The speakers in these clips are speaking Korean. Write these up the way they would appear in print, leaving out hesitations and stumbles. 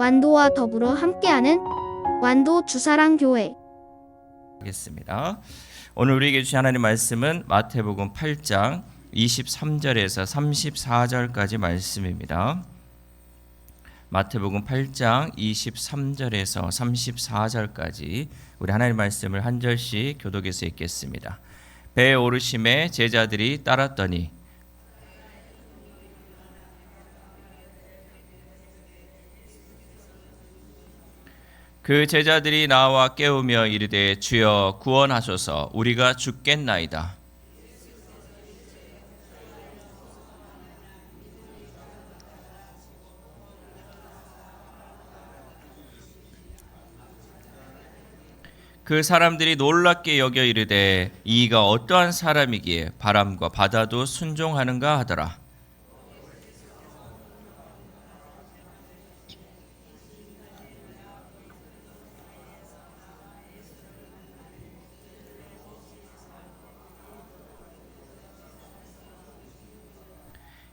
완도와 더불어 함께하는 완도 주사랑 교회. 하겠습니다. 오늘 우리에게 주신 하나님 말씀은 마태복음 8장 23절에서 34절까지 말씀입니다. 마태복음 8장 23절에서 34절까지 우리 하나님 말씀을 한 절씩 교독해서 읽겠습니다. 배에 오르심에 제자들이 따랐더니 그 제자들이 나와 깨우며 이르되 주여 구원하소서 우리가 죽겠나이다. 그 사람들이 놀랍게 여겨 이르되 이가 어떠한 사람이기에 바람과 바다도 순종하는가 하더라.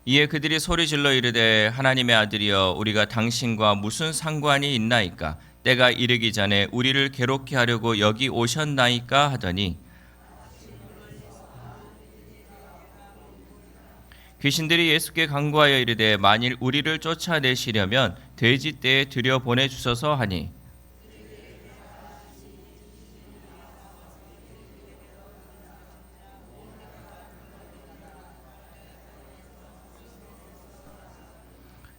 이에 그들이 소리질러 이르되 하나님의 아들이여 우리가 당신과 무슨 상관이 있나이까 때가 이르기 전에 우리를 괴롭게 하려고 여기 오셨나이까 하더니 귀신들이 예수께 간구하여 이르되 만일 우리를 쫓아내시려면 돼지떼에 들여보내 주소서 하니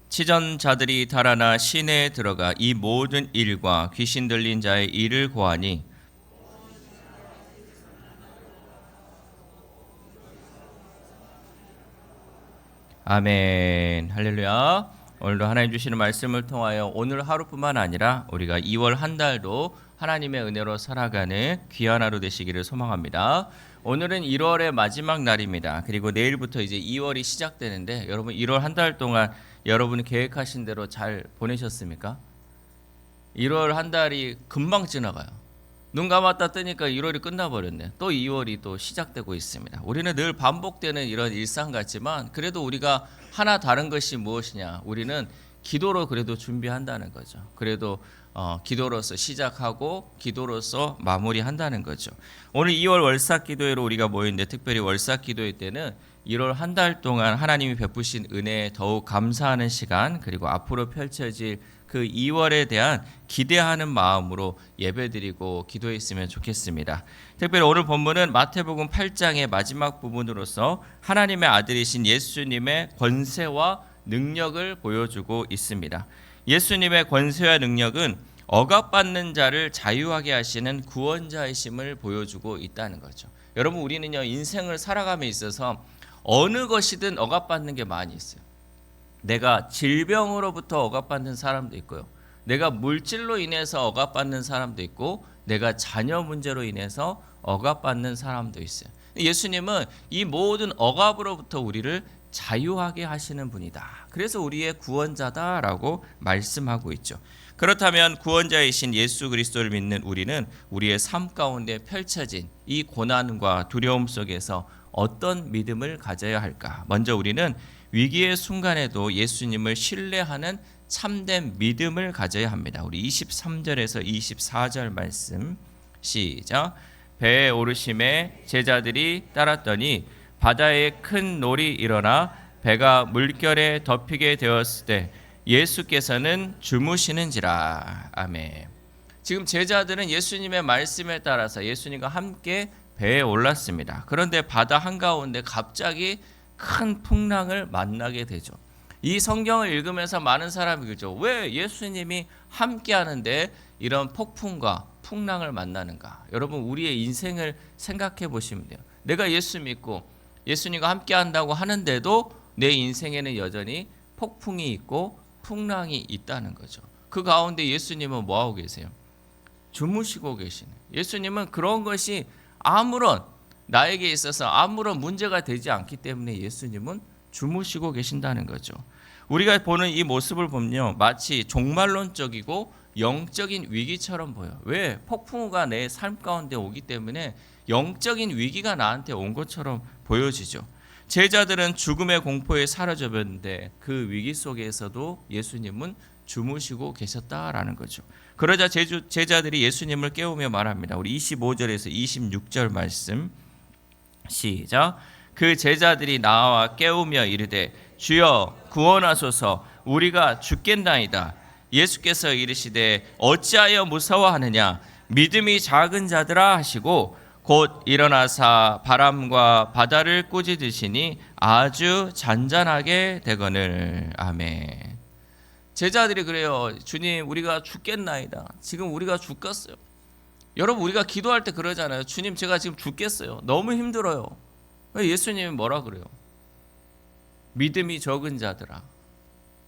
치전자들이 달아나 시내에 들어가 이 모든 일과 귀신 들린 자의 일을 고하니 아멘 할렐루야. 오늘도 하나님 주시는 말씀을 통하여 오늘 하루뿐만 아니라 우리가 2월 한 달도 하나님의 은혜로 살아가는 귀한 하루 되시기를 소망합니다. 오늘은 1월의 마지막 날입니다. 그리고 내일부터 이제 2월이 시작되는데 여러분 1월 한 달 동안 여러분이 계획하신 대로 잘 보내셨습니까? 1월 한 달이 금방 지나가요. 눈 감았다 뜨니까 1월이 끝나버렸네. 또 2월이 또 시작되고 있습니다. 우리는 늘 반복되는 이런 일상 같지만 그래도 우리가 하나 다른 것이 무엇이냐? 우리는 기도로 그래도 준비한다는 거죠. 그래도 기도로서 시작하고 기도로서 마무리한다는 거죠. 오늘 2월 월삭 기도회로 우리가 모였는데 특별히 월삭 기도회 때는 1월 한 달 동안 하나님이 베푸신 은혜에 더욱 감사하는 시간 그리고 앞으로 펼쳐질 그 2월에 대한 기대하는 마음으로 예배드리고 기도했으면 좋겠습니다. 특별히 오늘 본문은 마태복음 8장의 마지막 부분으로서 하나님의 아들이신 예수님의 권세와 능력을 보여주고 있습니다. 예수님의 권세와 능력은 억압받는 자를 자유하게 하시는 구원자이심을 보여주고 있다는 거죠. 여러분 우리는요 인생을 살아감에 있어서 어느 것이든 억압받는 게 많이 있어요. 내가 질병으로부터 억압받는 사람도 있고요. 내가 물질로 인해서 억압받는 사람도 있고 내가 자녀 문제로 인해서 억압받는 사람도 있어요. 예수님은 이 모든 억압으로부터 우리를 자유하게 하시는 분이다. 그래서 우리의 구원자다라고 말씀하고 있죠. 그렇다면 구원자이신 예수 그리스도를 믿는 우리는 우리의 삶 가운데 펼쳐진 이 고난과 두려움 속에서 어떤 믿음을 가져야 할까? 먼저 우리는 위기의 순간에도 예수님을 신뢰하는 참된 믿음을 가져야 합니다. 우리 23절에서 24절 말씀 시작. 배에 오르심에 제자들이 따랐더니 바다에 큰 놀이 일어나 배가 물결에 덮이게 되었을 때 예수께서는 주무시는지라. 아멘. 지금 제자들은 예수님의 말씀에 따라서 예수님과 함께 배에 올랐습니다. 그런데 바다 한가운데 갑자기 큰 풍랑을 만나게 되죠. 이 성경을 읽으면서 많은 사람이 그러죠. 왜 예수님이 함께 하는데 이런 폭풍과 풍랑을 만나는가? 여러분 우리의 인생을 생각해 보시면 돼요. 내가 예수 믿고 예수님과 함께 한다고 하는데도 내 인생에는 여전히 폭풍이 있고 풍랑이 있다는 거죠. 그 가운데 예수님은 뭐하고 계세요? 주무시고 계시네. 예수님은 그런 것이 아무런 나에게 있어서 아무런 문제가 되지 않기 때문에 예수님은 주무시고 계신다는 거죠. 우리가 보는 이 모습을 보면요, 마치 종말론적이고 영적인 위기처럼 보여. 왜? 폭풍우가 내 삶 가운데 오기 때문에 영적인 위기가 나한테 온 것처럼 보여지죠. 제자들은 죽음의 공포에 사로잡혔는데 그 위기 속에서도 예수님은 주무시고 계셨다라는 거죠. 그러자 제자들이 예수님을 깨우며 말합니다. 우리 25절에서 26절 말씀 시작. 그 제자들이 나와 깨우며 이르되 주여 구원하소서 우리가 죽겠나이다. 예수께서 이르시되 어찌하여 무서워하느냐 믿음이 작은 자들아 하시고 곧 일어나사 바람과 바다를 꾸짖으시니 아주 잔잔하게 되거늘. 아멘. 제자들이 그래요. 주님 우리가 죽겠나이다. 지금 우리가 죽겠어요. 여러분 우리가 기도할 때 그러잖아요. 주님 제가 지금 죽겠어요. 너무 힘들어요. 예수님이 뭐라 그래요? 믿음이 적은 자들아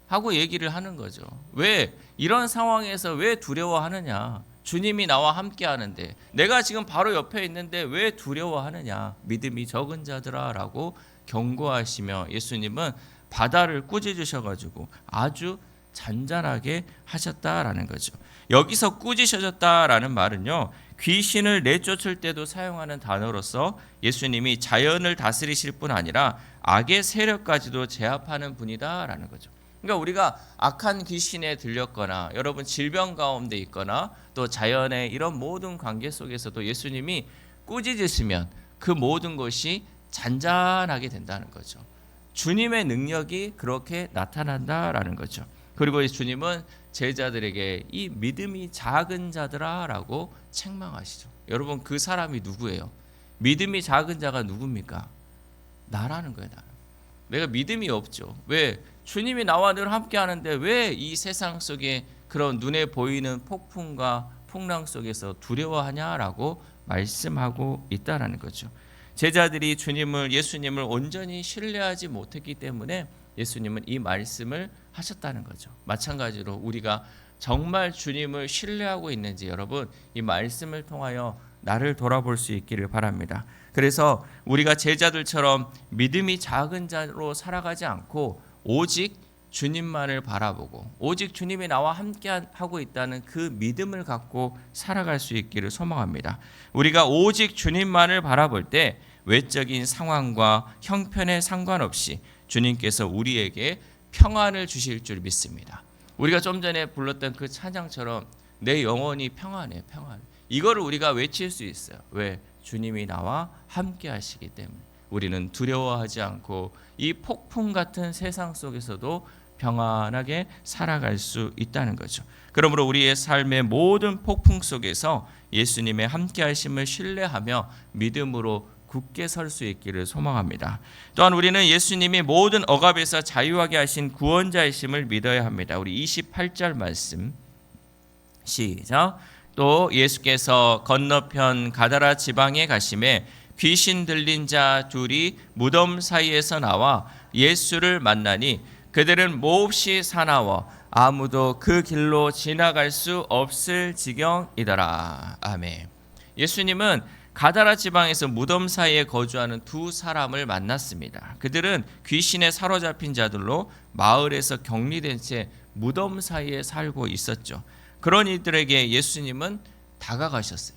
하고 얘기를 하는 거죠. 왜? 이런 상황에서 왜 두려워하느냐? 주님이 나와 함께 하는데 내가 지금 바로 옆에 있는데 왜 두려워하느냐? 믿음이 적은 자들아 라고 경고하시며 예수님은 바다를 꾸짖으셔가지고 아주 잔잔하게 하셨다라는 거죠. 여기서 꾸짖으셨다라는 말은요, 귀신을 내쫓을 때도 사용하는 단어로서 예수님이 자연을 다스리실 뿐 아니라 악의 세력까지도 제압하는 분이다라는 거죠. 그러니까 우리가 악한 귀신에 들렸거나 여러분 질병 가운데 있거나 또 자연의 이런 모든 관계 속에서도 예수님이 꾸짖으시면 그 모든 것이 잔잔하게 된다는 거죠. 주님의 능력이 그렇게 나타난다라는 거죠. 그리고 주님은 제자들에게 이 믿음이 작은 자들아라고 책망하시죠. 여러분 그 사람이 누구예요? 믿음이 작은 자가 누굽니까? 나라는 거예요. 나. 내가 믿음이 없죠. 왜? 주님이 나와 늘 함께 하는데 왜 이 세상 속에 그런 눈에 보이는 폭풍과 풍랑 속에서 두려워하냐라고 말씀하고 있다라는 거죠. 제자들이 예수님을 온전히 신뢰하지 못했기 때문에 예수님은 이 말씀을 하셨다는 거죠. 마찬가지로 우리가 정말 주님을 신뢰하고 있는지 여러분 이 말씀을 통하여 나를 돌아볼 수 있기를 바랍니다. 그래서 우리가 제자들처럼 믿음이 작은 자로 살아가지 않고 오직 주님만을 바라보고 오직 주님이 나와 함께 하고 있다는 그 믿음을 갖고 살아갈 수 있기를 소망합니다. 우리가 오직 주님만을 바라볼 때 외적인 상황과 형편에 상관없이 주님께서 우리에게 평안을 주실 줄 믿습니다. 우리가 좀 전에 불렀던 그 찬양처럼 내 영혼이 평안해, 평안. 이거를 우리가 외칠 수 있어요. 왜? 주님이 나와 함께 하시기 때문에 우리는 두려워하지 않고 이 폭풍 같은 세상 속에서도 평안하게 살아갈 수 있다는 거죠. 그러므로 우리의 삶의 모든 폭풍 속에서 예수님의 함께 하심을 신뢰하며 믿음으로 굳게 설 수 있기를 소망합니다. 또한 우리는 예수님이 모든 억압에서 자유하게 하신 구원자이심을 믿어야 합니다. 우리 28절 말씀 시작. 또 예수께서 건너편 가다라 지방에 가심에 귀신 들린 자 둘이 무덤 사이에서 나와 예수를 만나니 그들은 몹시 사나워 아무도 그 길로 지나갈 수 없을 지경이더라. 아멘. 예수님은 가다라 지방에서 무덤 사이에 거주하는 두 사람을 만났습니다. 그들은 귀신에 사로잡힌 자들로 마을에서 격리된 채 무덤 사이에 살고 있었죠. 그런 이들에게 예수님은 다가가셨어요.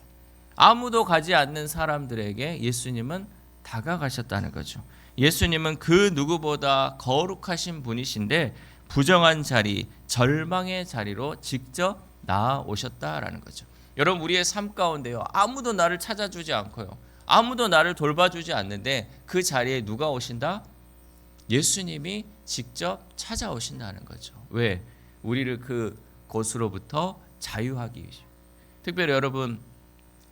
아무도 가지 않는 사람들에게 예수님은 다가가셨다는 거죠. 예수님은 그 누구보다 거룩하신 분이신데 부정한 자리, 절망의 자리로 직접 나아오셨다라는 거죠. 여러분 우리의 삶 가운데요. 아무도 나를 찾아주지 않고요. 아무도 나를 돌봐주지 않는데 그 자리에 누가 오신다? 예수님이 직접 찾아오신다는 거죠. 왜? 우리를 그 곳으로부터 자유하기 위해서. 특별히 여러분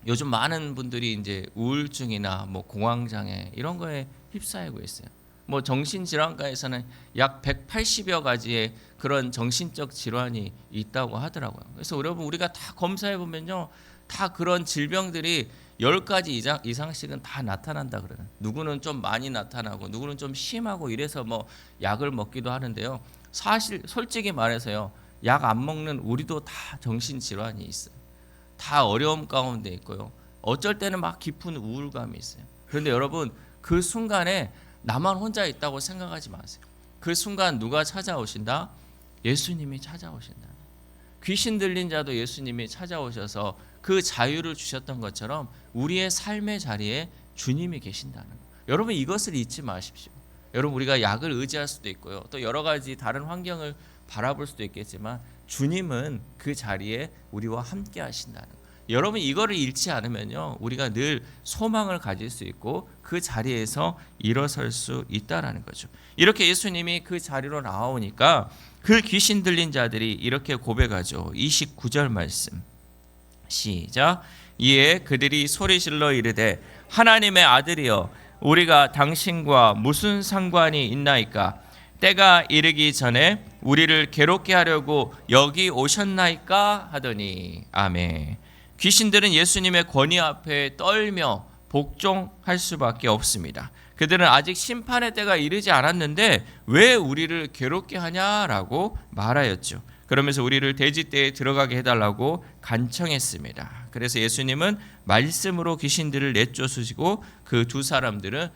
요즘 많은 분들이 이제 우울증이나 뭐 공황장애 이런 거에 휩싸이고 있어요. 뭐 정신질환과에서는 약 180여 가지의 그런 정신적 질환이 있다고 하더라고요. 그래서 여러분 우리가 다 검사해 보면요, 다 그런 질병들이 10가지 이상씩은 다 나타난다 그러는. 누구는 좀 많이 나타나고 누구는 좀 심하고 이래서 뭐 약을 먹기도 하는데요. 사실 솔직히 말해서요, 약 안 먹는 우리도 다 정신질환이 있어요. 다 어려움 가운데 있고요. 어쩔 때는 막 깊은 우울감이 있어요. 그런데 여러분 그 순간에 나만 혼자 있다고 생각하지 마세요. 그 순간 누가 찾아오신다? 예수님이 찾아오신다. 귀신 들린 자도 예수님이 찾아오셔서 그 자유를 주셨던 것처럼 우리의 삶의 자리에 주님이 계신다는 거예요. 여러분 이것을 잊지 마십시오. 여러분 우리가 약을 의지할 수도 있고요. 또 여러 가지 다른 환경을 바라볼 수도 있겠지만 주님은 그 자리에 우리와 함께 하신다는 거예요. 여러분 이거를 잃지 않으면요 우리가 늘 소망을 가질 수 있고 그 자리에서 일어설 수 있다라는 거죠. 이렇게 예수님이 그 자리로 나오니까 그 귀신 들린 자들이 이렇게 고백하죠. 29절 말씀 시작. 이에 그들이 소리질러 이르되 하나님의 아들이여 우리가 당신과 무슨 상관이 있나이까? 때가 이르기 전에 우리를 괴롭게 하려고 여기 오셨나이까? 하더니 아멘. 귀신들은 예수님의 권위 앞에 떨며 복종할 수밖에 없습니다. 그들은 아직 심판의 때가 이르지 않았는데 왜 우리를 괴롭게 하냐라고 말하였죠. 그러면서 우리를 돼지떼에 들어가게 해달라고 간청했습니다. 그래서 예수님은 말씀으로 귀신들을 내쫓으시고 그 두 사람들은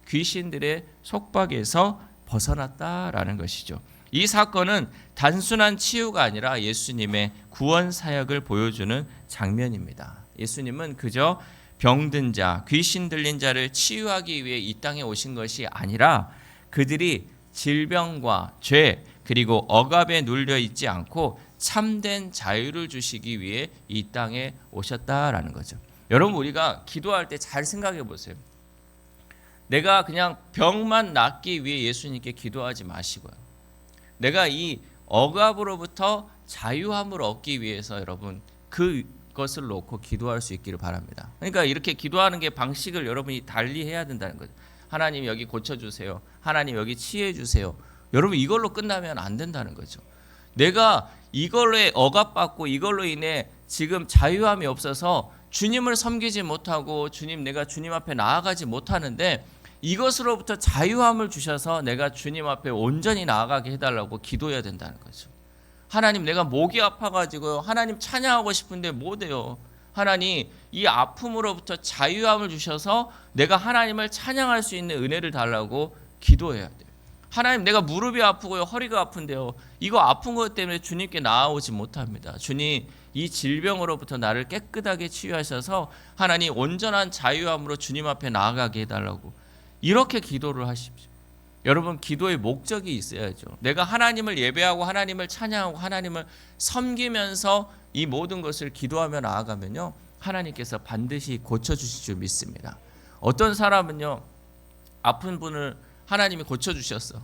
귀신들의 속박에서 벗어났다라는 것이죠. 이 사건은 단순한 치유가 아니라 예수님의 구원 사역을 보여주는 장면입니다. 예수님은 그저 병든 자, 귀신 들린 자를 치유하기 위해 이 땅에 오신 것이 아니라 그들이 질병과 죄 그리고 억압에 눌려 있지 않고 참된 자유를 주시기 위해 이 땅에 오셨다라는 거죠. 여러분 우리가 기도할 때 잘 생각해 보세요. 내가 그냥 병만 낫기 위해 예수님께 기도하지 마시고요. 내가 이 억압으로부터 자유함을 얻기 위해서 여러분 그것을 놓고 기도할 수 있기를 바랍니다. 그러니까 이렇게 기도하는 게 방식을 여러분이 달리 해야 된다는 거죠. 하나님 여기 고쳐주세요. 하나님 여기 치유해주세요. 여러분 이걸로 끝나면 안 된다는 거죠. 내가 이걸로 억압받고 이걸로 인해 지금 자유함이 없어서 주님을 섬기지 못하고 내가 주님 앞에 나아가지 못하는데 이것으로부터 자유함을 주셔서 내가 주님 앞에 온전히 나아가게 해달라고 기도해야 된다는 거죠. 하나님 내가 목이 아파가지고 하나님 찬양하고 싶은데 못해요. 하나님 이 아픔으로부터 자유함을 주셔서 내가 하나님을 찬양할 수 있는 은혜를 달라고 기도해야 돼요. 하나님 내가 무릎이 아프고요 허리가 아픈데요 이거 아픈 것 때문에 주님께 나아오지 못합니다. 주님 이 질병으로부터 나를 깨끗하게 치유하셔서 하나님 온전한 자유함으로 주님 앞에 나아가게 해달라고 이렇게 기도를 하십시오. 여러분 기도의 목적이 있어야죠. 내가 하나님을 예배하고 하나님을 찬양하고 하나님을 섬기면서 이 모든 것을 기도하며 나아가면요 하나님께서 반드시 고쳐주실 줄 믿습니다. 어떤 사람은요 아픈 분을 하나님이 고쳐주셨어.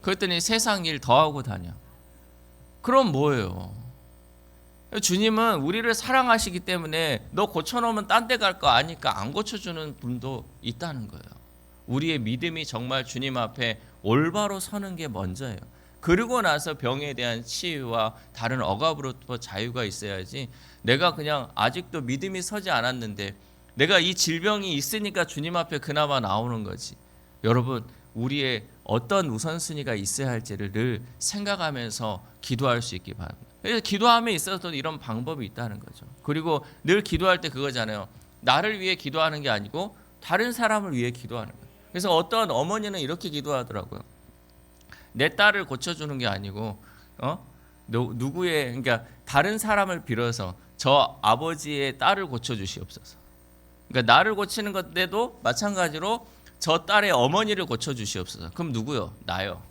그랬더니 세상 일 더하고 다녀. 그럼 뭐예요? 주님은 우리를 사랑하시기 때문에 너 고쳐놓으면 딴 데 갈 거 아니까 안 고쳐주는 분도 있다는 거예요. 우리의 믿음이 정말 주님 앞에 올바로 서는 게 먼저예요. 그러고 나서 병에 대한 치유와 다른 억압으로부터 자유가 있어야지 내가 그냥 아직도 믿음이 서지 않았는데 내가 이 질병이 있으니까 주님 앞에 그나마 나오는 거지. 여러분 우리의 어떤 우선순위가 있어야 할지를 늘 생각하면서 기도할 수 있기 바랍니다. 그래서 기도함에 있어서도 이런 방법이 있다는 거죠. 그리고 늘 기도할 때 그거잖아요. 나를 위해 기도하는 게 아니고 다른 사람을 위해 기도하는 거예요. 그래서 어떤 어머니는 이렇게 기도하더라고요. 내 딸을 고쳐주는 게 아니고 누구의 그러니까 다른 사람을 빌어서 저 아버지의 딸을 고쳐주시옵소서. 그러니까 나를 고치는 건데도 마찬가지로 저 딸의 어머니를 고쳐주시옵소서. 그럼 누구요? 나요.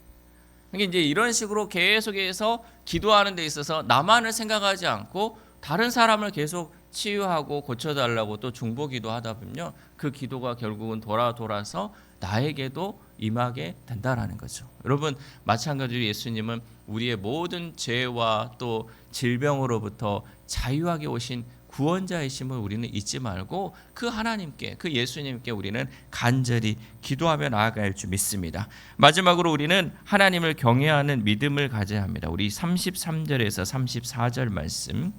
그러니까 이제 이런 식으로 계속해서 기도하는 데 있어서 나만을 생각하지 않고 다른 사람을 계속 치유하고 고쳐달라고 또 중보기도 하다 보면요 그 기도가 결국은 돌아서 나에게도 임하게 된다라는 거죠. 여러분 마찬가지로 예수님은 우리의 모든 죄와 또 질병으로부터 자유하게 오신 구원자이심을 우리는 잊지 말고 그 하나님께 그 예수님께 우리는 간절히 기도하며 나아갈 줄 믿습니다. 마지막으로 우리는 하나님을 경외하는 믿음을 가져야 합니다. 우리 33절에서 34절 말씀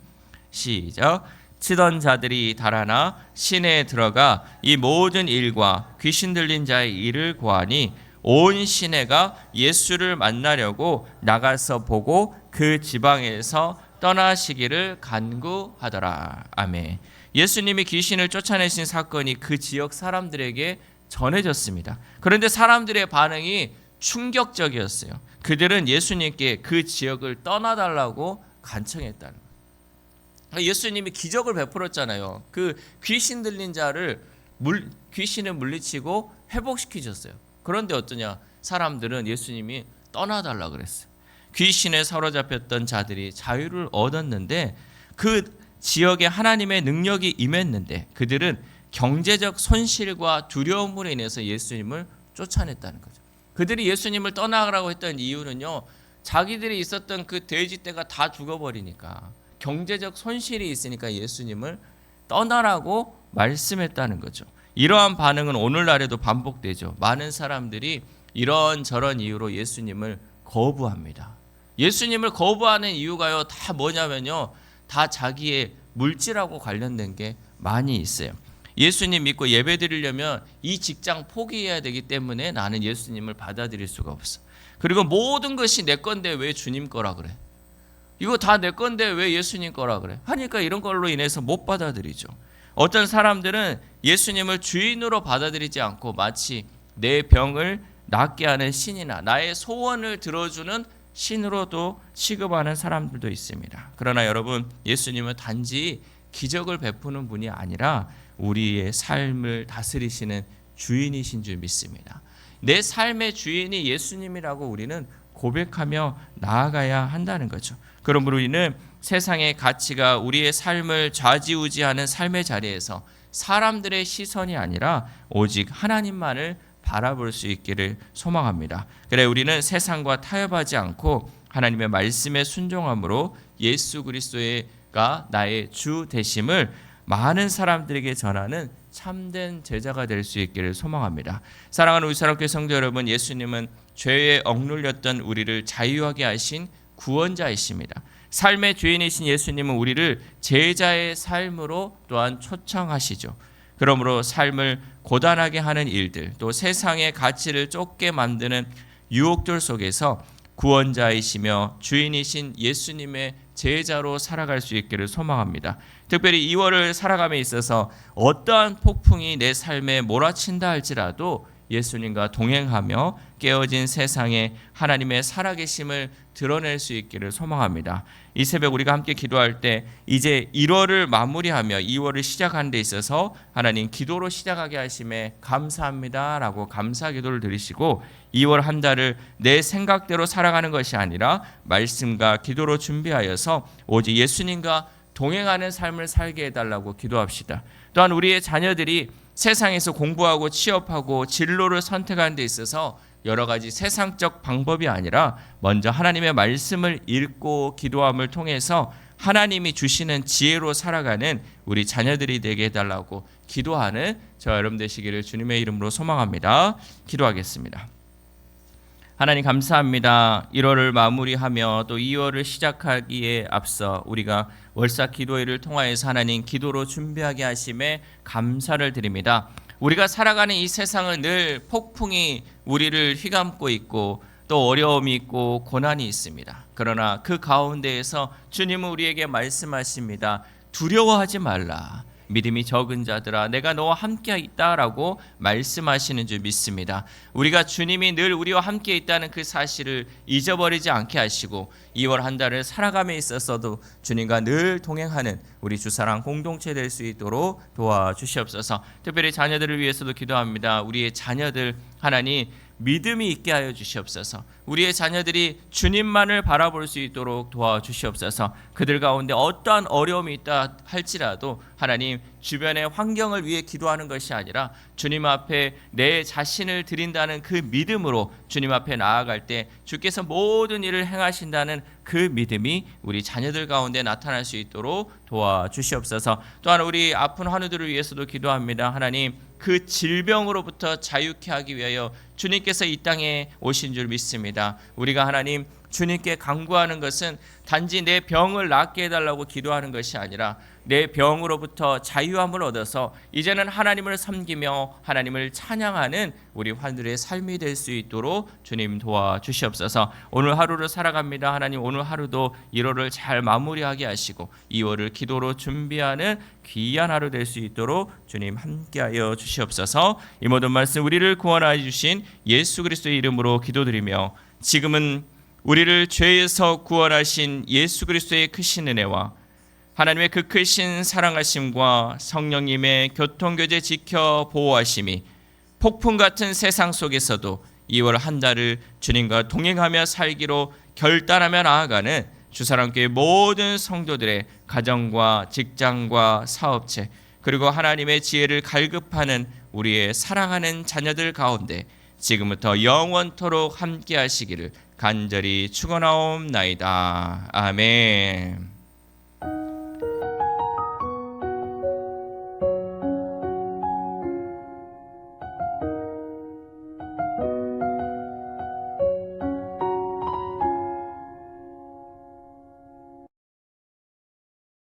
시작. 치던 자들이 달아나 시내에 들어가 이 모든 일과 귀신 들린 자의 일을 고하니 온 시내가 예수를 만나려고 나가서 보고 그 지방에서 떠나시기를 간구하더라. 아멘. 예수님이 귀신을 쫓아내신 사건이 그 지역 사람들에게 전해졌습니다. 그런데 사람들의 반응이 충격적이었어요. 그들은 예수님께 그 지역을 떠나달라고 간청했다는 거예요. 예수님이 기적을 베풀었잖아요. 그 귀신 들린 자를 귀신을 물리치고 회복시키셨어요. 그런데 어떠냐? 사람들은 예수님이 떠나달라 그랬어요. 귀신에 사로잡혔던 자들이 자유를 얻었는데 그 지역에 하나님의 능력이 임했는데 그들은 경제적 손실과 두려움으로 인해서 예수님을 쫓아냈다는 거죠. 그들이 예수님을 떠나가라고 했던 이유는요, 자기들이 있었던 그 돼지떼가 다 죽어버리니까 경제적 손실이 있으니까 예수님을 떠나라고 말씀했다는 거죠. 이러한 반응은 오늘날에도 반복되죠. 많은 사람들이 이런저런 이유로 예수님을 거부합니다. 예수님을 거부하는 이유가요, 다 뭐냐면요, 다 자기의 물질하고 관련된 게 많이 있어요. 예수님 믿고 예배 드리려면 이 직장 포기해야 되기 때문에 나는 예수님을 받아들일 수가 없어. 그리고 모든 것이 내 건데 왜 주님 거라 그래? 이거 다 내 건데 왜 예수님 거라 그래? 하니까 이런 걸로 인해서 못 받아들이죠. 어떤 사람들은 예수님을 주인으로 받아들이지 않고 마치 내 병을 낫게 하는 신이나 나의 소원을 들어주는 신으로도 취급하는 사람들도 있습니다. 그러나 여러분, 예수님은 단지 기적을 베푸는 분이 아니라 우리의 삶을 다스리시는 주인이신 줄 믿습니다. 내 삶의 주인이 예수님이라고 우리는 고백하며 나아가야 한다는 거죠. 그러므로 우리는 세상의 가치가 우리의 삶을 좌지우지하는 삶의 자리에서 사람들의 시선이 아니라 오직 하나님만을 바라볼 수 있기를 소망합니다. 그래 우리는 세상과 타협하지 않고 하나님의 말씀에 순종함으로 예수 그리스도가 나의 주 되심을 많은 사람들에게 전하는 참된 제자가 될 수 있기를 소망합니다. 사랑하는 우리 사랑교회 성도 여러분, 예수님은 죄에 억눌렸던 우리를 자유하게 하신 구원자이십니다. 삶의 주인이신 예수님은 우리를 제자의 삶으로 또한 초청하시죠. 그러므로 삶을 고단하게 하는 일들, 또 세상의 가치를 쫓게 만드는 유혹들 속에서 구원자이시며 주인이신 예수님의 제자로 살아갈 수 있기를 소망합니다. 특별히 2월을 살아감에 있어서 어떠한 폭풍이 내 삶에 몰아친다 할지라도 예수님과 동행하며 깨어진 세상에 하나님의 살아계심을 드러낼 수 있기를 소망합니다. 이 새벽 우리가 함께 기도할 때 이제 1월을 마무리하며 2월을 시작하는 데 있어서 하나님 기도로 시작하게 하심에 감사합니다라고 감사 기도를 드리시고 2월 한 달을 내 생각대로 살아가는 것이 아니라 말씀과 기도로 준비하여서 오직 예수님과 동행하는 삶을 살게 해달라고 기도합시다. 또한 우리의 자녀들이 세상에서 공부하고 취업하고 진로를 선택하는 데 있어서 여러 가지 세상적 방법이 아니라 먼저 하나님의 말씀을 읽고 기도함을 통해서 하나님이 주시는 지혜로 살아가는 우리 자녀들이 되게 해달라고 기도하는 저와 여러분 되시기를 주님의 이름으로 소망합니다. 기도하겠습니다. 하나님 감사합니다. 1월을 마무리하며 또 2월을 시작하기에 앞서 우리가 월사 기도회를 통하여서 하나님 기도로 준비하게 하심에 감사를 드립니다. 우리가 살아가는 이 세상은 늘 폭풍이 우리를 휘감고 있고 또 어려움이 있고 고난이 있습니다. 그러나 그 가운데에서 주님은 우리에게 말씀하십니다. 두려워하지 말라. 믿음이 적은 자들아 내가 너와 함께 있다라고 말씀하시는 줄 믿습니다. 우리가 주님이 늘 우리와 함께 있다는 그 사실을 잊어버리지 않게 하시고 2월 한 달을 살아감에 있어서도 주님과 늘 동행하는 우리 주사랑 공동체 될 수 있도록 도와주시옵소서. 특별히 자녀들을 위해서도 기도합니다. 우리의 자녀들 하나님 믿음이 있게 하여 주시옵소서. 우리의 자녀들이 주님만을 바라볼 수 있도록 도와주시옵소서. 그들 가운데 어떠한 어려움이 있다 할지라도 하나님 주변의 환경을 위해 기도하는 것이 아니라 주님 앞에 내 자신을 드린다는 그 믿음으로 주님 앞에 나아갈 때 주께서 모든 일을 행하신다는 그 믿음이 우리 자녀들 가운데 나타날 수 있도록 도와주시옵소서. 또한 우리 아픈 환우들을 위해서도 기도합니다. 하나님 그 질병으로부터 자유케 하기 위하여 주님께서 이 땅에 오신 줄 믿습니다. 우리가 하나님 주님께 간구하는 것은 단지 내 병을 낫게 해달라고 기도하는 것이 아니라 내 병으로부터 자유함을 얻어서 이제는 하나님을 섬기며 하나님을 찬양하는 우리 환우들의 삶이 될 수 있도록 주님 도와주시옵소서. 오늘 하루를 살아갑니다. 하나님 오늘 하루도 1월을 잘 마무리하게 하시고 2월을 기도로 준비하는 귀한 하루 될 수 있도록 주님 함께하여 주시옵소서. 이 모든 말씀 우리를 구원하여 주신 예수 그리스도의 이름으로 기도드리며 지금은 우리를 죄에서 구원하신 예수 그리스도의 크신 은혜와 하나님의 그 크신 사랑하심과 성령님의 교통교제 지켜 보호하심이 폭풍 같은 세상 속에서도 2월 한 달을 주님과 동행하며 살기로 결단하며 나아가는 주사랑교회 모든 성도들의 가정과 직장과 사업체 그리고 하나님의 지혜를 갈급하는 우리의 사랑하는 자녀들 가운데 지금부터 영원토록 함께 하시기를 간절히 축원하옵나이다. 아멘.